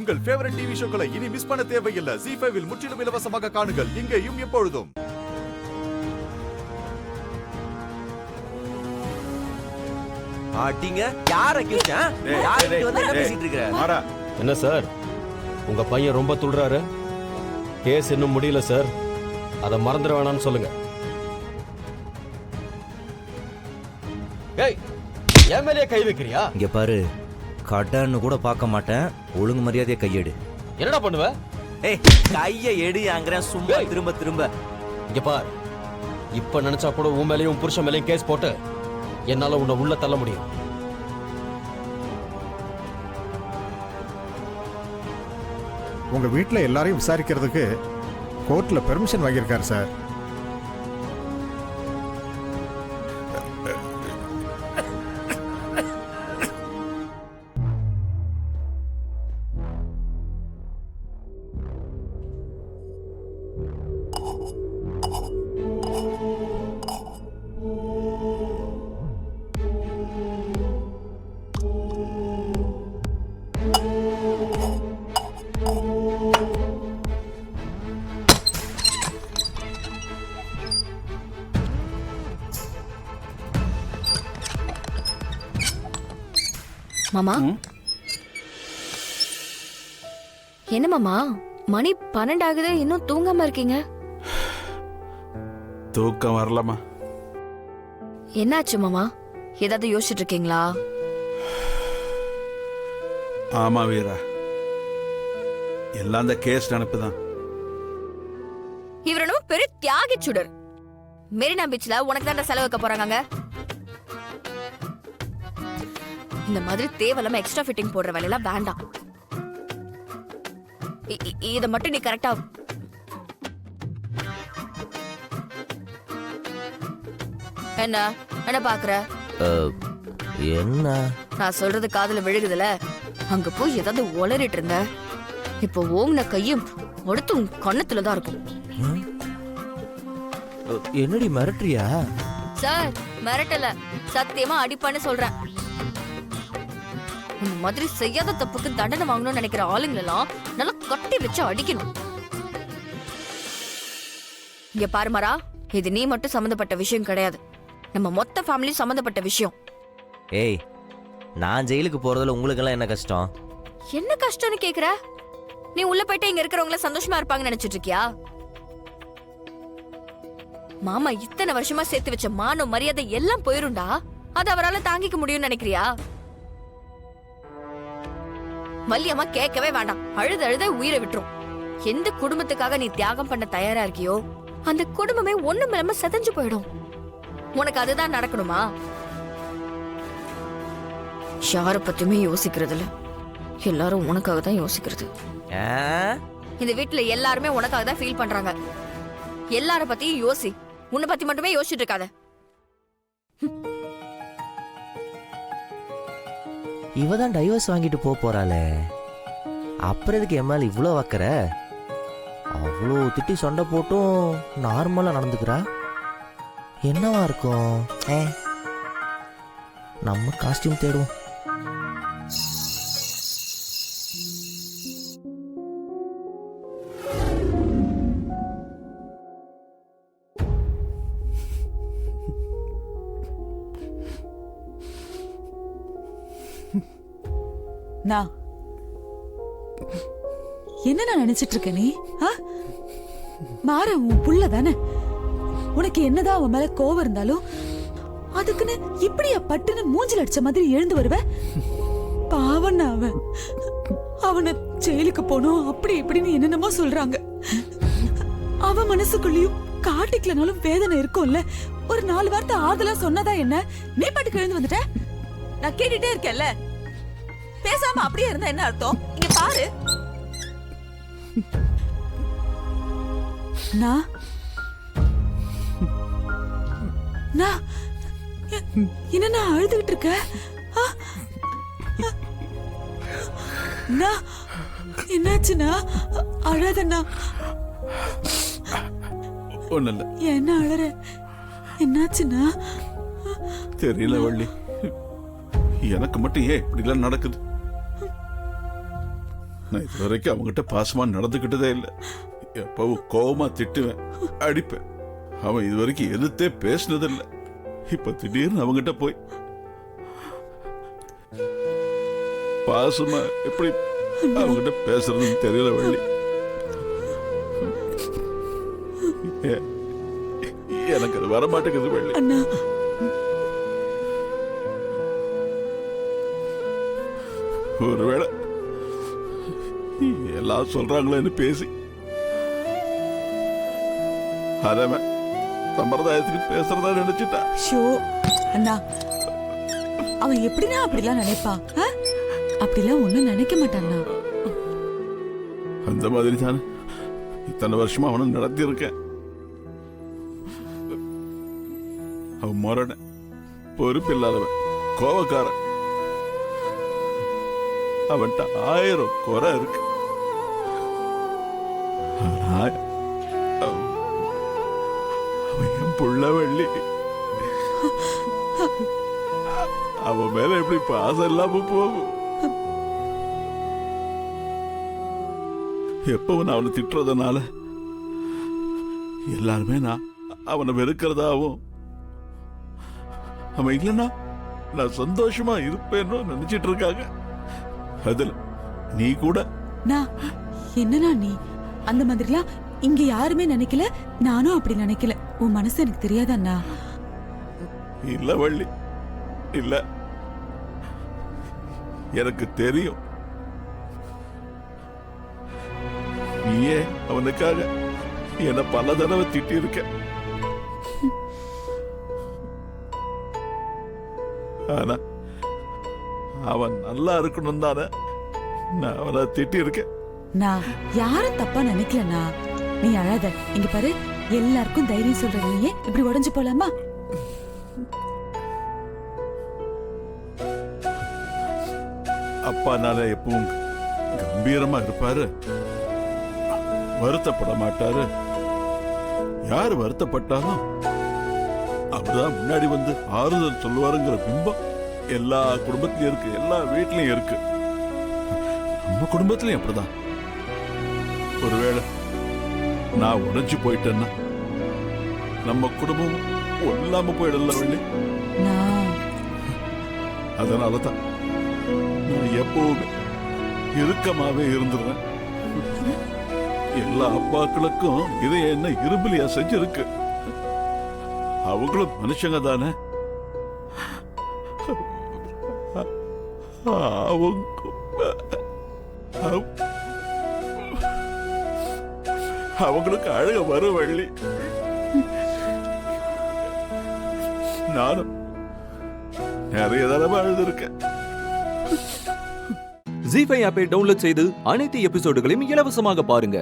உங்கள் favourite TV ஷோக்களை இனி miss பண்ண தேவையில்லை. ZEE5 இல் முற்றிலும் இலவசமாக காணுங்கள். இங்கேயும் எப்பொழுதும். ஆட்டிங்க யார கேச்சேன்? யார்கிட்ட வந்து என்ன பேசிட்டு இருக்கற? என்ன சார், உங்க பையன் ரொம்ப துள்றாரு. கேஸ் இன்னும் முடியல சார், அதை மறந்துட வேணாம்னு சொல்லுங்க. ஏய், என் மேலேயே கை வைக்கிறியா? இங்க பாரு, கடன்னு கூட பார்க்க மாட்டேன். ஒழுங்கு மரியாதையை கையெடு. என்னடா பண்ணுவ? ஏய், கையை எடுங்கற சும்மா திரும்ப திரும்ப. இங்க பார், இப்ப நினைச்சா கூட உன் மேலேயும் புருஷன் மேலேயும் கேஸ் போட்டு என்னால உன்னை உள்ள தள்ள முடியும். உங்க வீட்டுல எல்லாரையும் விசாரிக்கிறதுக்கு கோர்ட்ல பெர்மிஷன் வாங்கியிருக்காரு சார். மாமா, என்ன மாமா, மணி 12 ஆகுது, இன்னும் தூங்காம இருக்கீங்க? தூக்கம் வரலமா. என்னாச்சு மாமா, ஏதாவது யோசிச்சுட்டு இருக்கீங்களா? ஆமா வீரா, எல்லாம் அந்த கேஸ் நினைப்புதான். இவரனும் பெரிய தியாகி சுடர். மெரினா பீச்ல உனக்கு தான் செலவு வைக்க போறாங்க. இந்த மாதிரி தேவையில்லாம எக்ஸ்ட்ரா ஃபிட்டிங் போடுற வேலையெல்லாம் வேண்டாம். இத மட்டும் நீ கரெக்டா என்ன என்ன பாக்குற? என்ன நான் சொல்றது காதுல விழுகுதுல? அங்க போய் ஏதாவது உளறிட்டு இருந்த, இப்போ ஓங்கின கையும் அடுத்து உன் கண்ணத்துலதான் இருக்கும். என்னடி மிரட்டுறியா? சார், மிரட்டல, சத்தியமா அடிப்பான்னு சொல்றேன். இந்த மாதிரி செய்யாத தப்புக்கு தண்டனை வாங்கணும்னு நினைக்கிற ஆளுங்களெல்லாம் நல்லா கட்டி வச்சு அடிக்கணும். இங்க பாருமாரா, இது நீ மட்டும் சம்பந்தப்பட்ட விஷயம் கிடையாது, நம்ம மொத்த ஃபேமிலியும் சம்பந்தப்பட்ட விஷயம். ஏய், நான் ஜெயிலுக்கு போறதுல உங்களுக்கு எல்லாம் என்ன கஷ்டம்? என்ன கஷ்டம்னு கேக்குற? நீ உள்ள போயிட்டு இங்க இருக்கிறவங்கள சந்தோஷமா இருப்பாங்கன்னு நினைச்சிட்டு இருக்கியா? மாமா இத்தனை வருஷமா சேர்த்து வச்ச மானம் மரியாதை எல்லாம் போயிருண்டா, அது அவரால் தாங்கிக்க முடியும்னு நினைக்கிறியா? வள்ளியம்மா கேட்கவே வேண்டாம், அழுது அழுத உயிரை விட்டுரும். எந்த குடும்பத்துக்காக நீ தியாகம் பண்ண தயாரா இருக்கியோ அந்த குடும்பமே ஒண்ணுமில்லாம செதஞ்சு போயிடும். உனக்கு அதுதான் நடக்கணுமா? யார பத்தியுமே யோசிக்கிறதுல எல்லாரும் உனக்காக தான் யோசிக்கிறது. இந்த வீட்டுல எல்லாருமே உனக்காக தான் ஃபீல் பண்றாங்க. எல்லார பத்தியும் யோசி, உன்னை பத்தி மட்டுமே யோசிச்சுட்டு இருக்காத. இவதான் டைவர்ஸ் வாங்கிட்டு போறாளே, அப்புறம் எதுக்கு எம்மால் இவ்வளோ வைக்கிற? அவ்வளோ திட்டி சண்டை போட்டும் நார்மலா நடந்துக்கிறா. என்னவா இருக்கும்? நம்ம காஸ்டியூம் தேடுவோம். என்ன நினைச்சிட்டு இருக்க நீ? மாற உன் புள்ள தானே. உனக்கு என்னதான் அவன் மேல கோவம் இருந்தாலும் அதுக்குன்னு இப்படியா பட்டுன்னு மூஞ்சில் அடிச்ச மாதிரி எழுந்து வருவ? பாவன் அவன். அவனை ஜெயிலுக்கு போனோம் அப்படி இப்படின்னு என்னென்னமோ சொல்றாங்க. அவன் மனசுக்குள்ளயும் காட்டிக்கலனாலும் வேதனை இருக்கும்ல. ஒரு 4 வார்த்தை ஆதலா சொன்னதா என்ன? நீ பாட்டுக்கு எழுந்து வந்துட்ட. நான் கேட்டுட்டே இருக்கேன்ல, பேசாம அப்படியே இருந்தா என்ன அர்த்தம்? இங்க பாரு. என்ன அழுதுகிட்டு இருக்க? என்னாச்சுன்னா? அழாதண்ணா. என்ன அழற? என்னாச்சுன்னா? தெரியல வள்ளி, எனக்கு மட்டும் ஏன் இப்படி எல்லாம் நடக்குது? நான் இது வரைக்கும் அவங்ககிட்ட பாசமா நடந்துக்கிட்டதே இல்லை. எப்பவும் கோவமா திட்டுவேன், அடிப்பேன். அவன் இது வரைக்கும் எதிர்த்தே பேசினதில்லை. இப்ப திடீர்னு அவங்ககிட்ட போய் பாசமா எப்படி அவங்ககிட்ட பேசுறதுன்னு தெரியல வள்ளி. எனக்கு அது வரமாட்டேங்குது வள்ளி. அண்ணா ஒருவேளை எல்லாம் சொல்றாங்களேன்னு பேசி அதவன் சம்பிரதாயத்துக்கு பேசுறதா நினைச்சிட்டா. ஷோ அண்ணா, அவன் எப்படின்னா அப்படிலாம் நினைப்பான்? அப்படிலாம் ஒண்ணும் நினைக்க மாட்டான்னா. அந்த மாதிரி தானே இத்தனை வருஷமா அவனை நடத்தி இருக்கேன். அவன் மரண பொறுப்பு இல்லாதவன், கோவக்காரன். அவன்கிட்ட 1000 குறை இருக்கு. ஆனா, அவன் என் புள்ள வள்ளி. அவன் மேல எப்படி பாசம் இல்லாம போகும்? எப்பவும் நான் அவனை திட்டுறதுனால எல்லாருமே நான் அவனை வெறுக்கிறதாவும், அவன் இல்லைன்னா நான் சந்தோஷமா இருப்பேன்னு நினைச்சிட்டு இருக்காங்க. அதுல நீ கூட. நான் என்னன்னா நீ அந்த மாதிரிலாம் இங்க யாருமே நினைக்கல, நானும் அப்படி நினைக்கல. உன் மனசு எனக்கு தெரியாதண்ணா. இல்ல வள்ளி, இல்ல, எனக்கு தெரியும். நீயே அவனுக்காக என்ன பல தடவை திட்டி இருக்க. ஆனா அவன் நல்லா இருக்கணும் தானே நான் அவனை திட்டி இருக்கேன். நான் யாரும் தப்பா நினைக்கலண்ணா. நீ அழாத. இங்க பாரு, எல்லாருக்கும் தைரியம் சொல்ற நீயே இப்படி உடைஞ்சு போலாமா? அப்பா நானே எப்பவும் கம்பீரமா இருப்பாரு, வருத்தப்பட மாட்டாரு. யாரு வருத்தப்பட்டாலும் அவர்தான் முன்னாடி வந்து ஆறுதல் சொல்லுவாருங்கிற பிம்பம் எல்லா குடும்பத்திலயும் இருக்கு, எல்லா வீட்லயும் இருக்கு. நம்ம குடும்பத்திலயும் அப்படிதான். ஒருவேளை நான் உடைஞ்சு போயிட்டேன்னா நம்ம குடும்பம் இல்லாம போயிடல வள்ளி. நான் அதனாலதான் நான் எப்பவுமே இறுக்கமாவே இருந்துடுறேன். எல்லா அப்பாக்களுக்கும் இதை என்ன இரும்பலியா செஞ்சிருக்கு. அவங்களும் மனுஷங்க தானே. அவங்களுக்கு அழக வரும் வள்ளி. நானும் நிறைய தடவை அழுதுருக்கேன். ஜீ5 ஆப்பை டவுன்லோட் செய்து அனைத்து எபிசோடுகளையும் இலவசமாக பாருங்க.